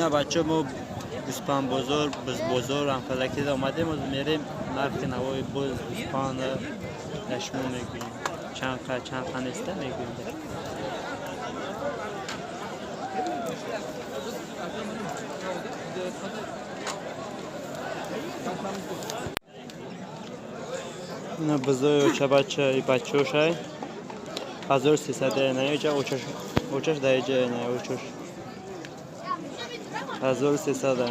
نه بچه ما 25 بزرگ بزرگ هم فلکی آمدیم و میریم نرخ نوای بز 25 نشمو میگویم چند خانسته میگویم نه بزرگ چه بچه هاشه 1300 نه اینجا اوچش دایجه نه اوچش 1300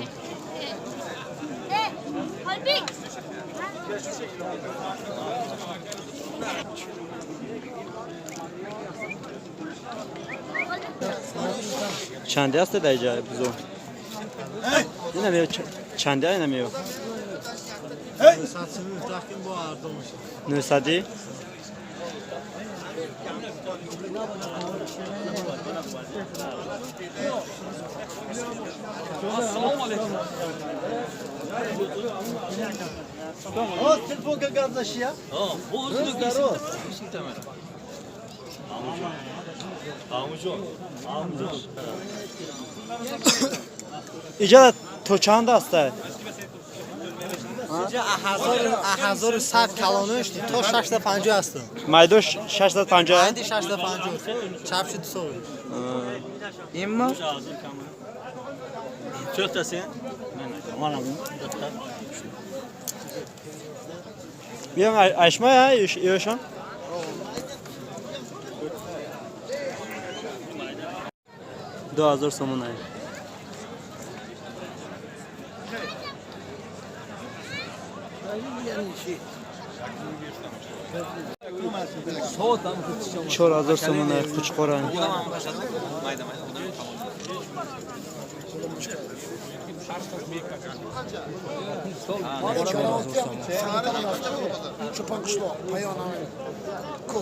چنده است دایجه بزرگ اینه میو چنده اینه میو 900 telefon kardeşi ya. Bu uzun garo. اینجا تو چند است؟ اینجا 1100 کالونش تو 650 هستم. مایدوش 650. مایدی 650. چاپ شد سوی. این ما؟ چه تاسی؟ بیام اشما ya یوشان. دو هزار سومون आहे. چهار هزار سومون आहे. کوچخوران.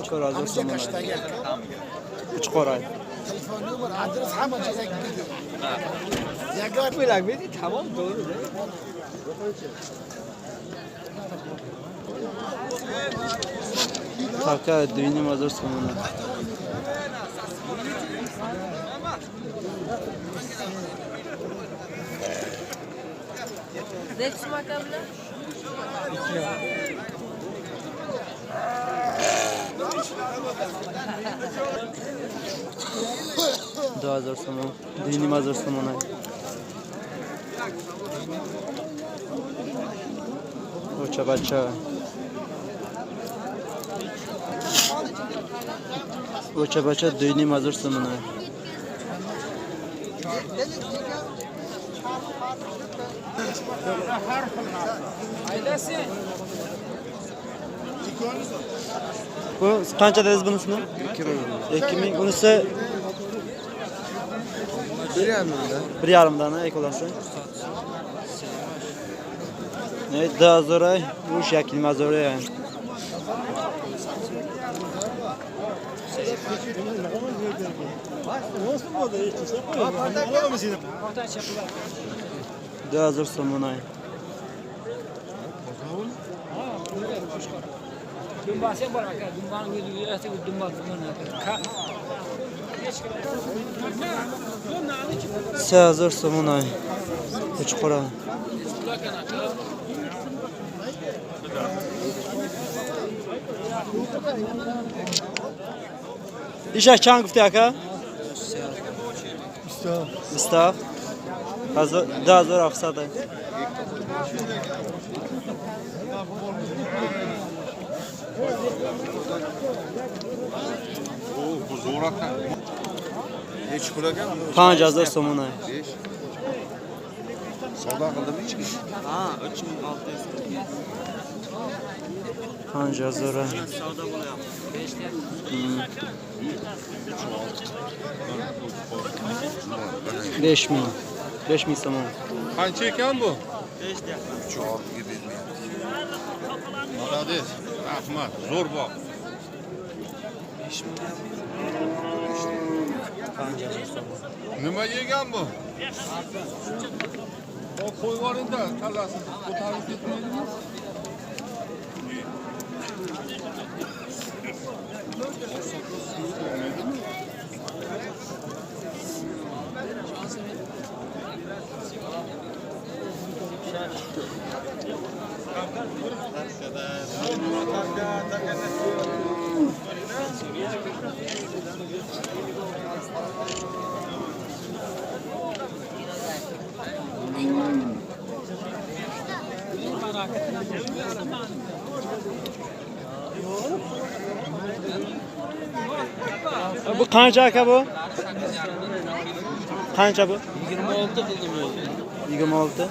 چهار هزار سومون आहे. کوچخوران. تلفن نمبر آدرس همه چیز گیری. Yagar merak bedi tamam doğru da. Taka düğünüm hazır sonuna. Zevk makamla. 2000 somon. Düğünüm hazır sonuna. Oça bacha. Oça bacha düğünüm hazır sonuna. Bu kaça dediniz bunun ismi? 2000. Bunun ise bir yarımdan ek olası. Evet daha zor bu şekil mazor yani. Daha zor somunay. Dumba sen bana kadar dumbanın gözü yastık dumba falan. 3000 somunay. Hiç koran. İşe çan gufti aka? Mustafa. Daha zor afsada. Bu zorakta. Hiç kulagan mı? 5000 somunay. Savda kıldım hiç ki. Ha 3600. 5000 Savda bulayam. 5000. 5000 somon. Kaç ekan bu? 5 de. Çok gibi. Молодец. Ahmet zor bak. Nima yegan bu? O qo'yvoringda kallasini ko'tarib ketmaydimi? Bu qancha aka bu? Qancha bu? 26 qildim o'zi. 26.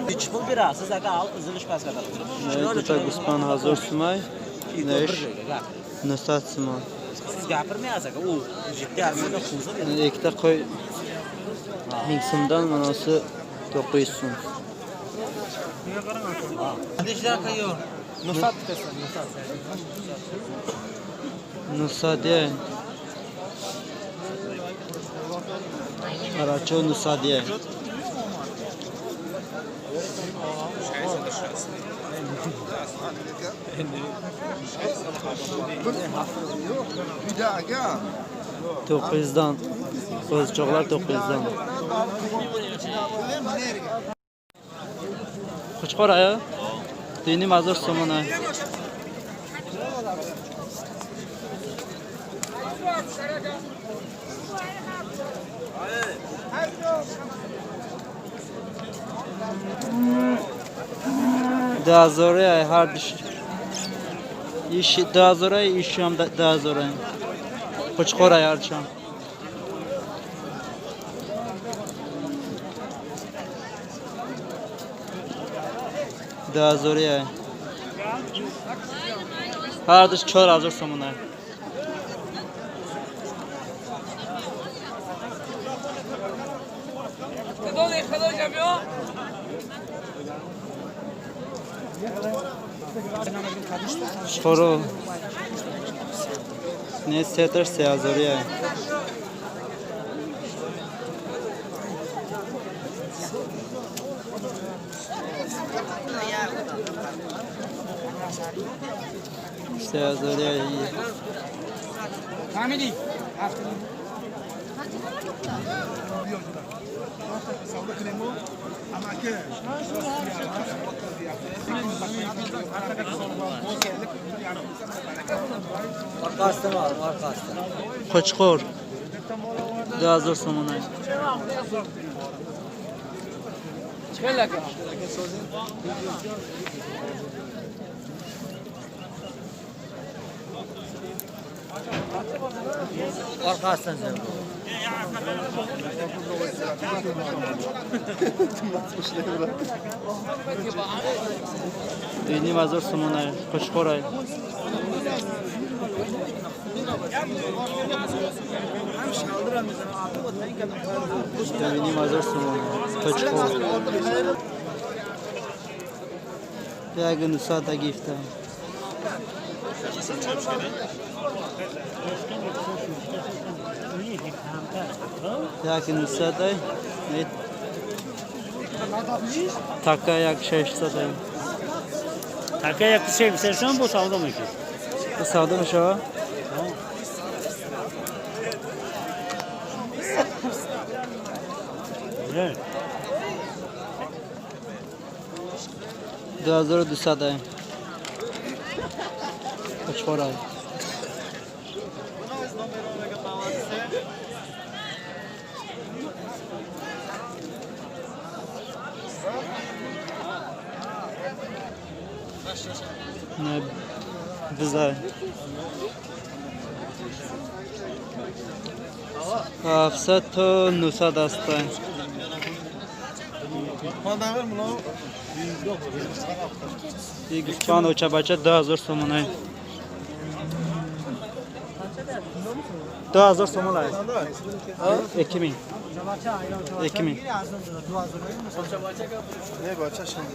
Nechi pul berasiz aka? Al uzilish pastga. Bitta guspan hazır sumay. Neş? Nusat sumay. Siz gapirmayasiz aka. U 7,5 mingga qo'ysa Ikkita qo'y 1000 so'mdan manasi 900 so'm. Nechta qayor? Nusat desa, Nusat. Nusadiye. Araço Nusadiye. Bir daha gel. 900'dan. Qo'zichoqlar 900'dan. Qo'chqor aya. Dini mazur somona. Dazore her diş. İş dazore işim dazore. Qo'chqor aya archam. Dazore. Her diş 4000 somona. Şoro. Ne seter seyazoriye. Seyazoriye iyi. Family. orqasidan ol, orqasidan. Qo'chqor. Dazor somona. Chiqinglar aka. Orqasidan sen. Dini mazur somona. Qo'chqor ay. Dini mazur somona. Qo'chqor. Yagin usata gifta. Yakin usata. Ne? Taka yak şey satayım. Taka yakı sevsen bu savda mı ki? Bu savda mı şu an? Evet. 2200 ay. Qo'chqor ay. Ne güzel. Hafsa to nusa dasta. Bana ver bunu. Bir guspan ocha bacha 2000 so'm. 2000 so'm olay. 2000. 2000. Ne bacha şimdi?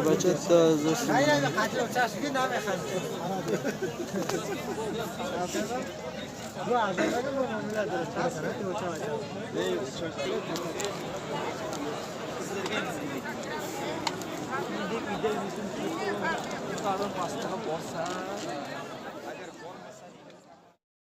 بچه تا زوست Yukarıdan bastığı bossa.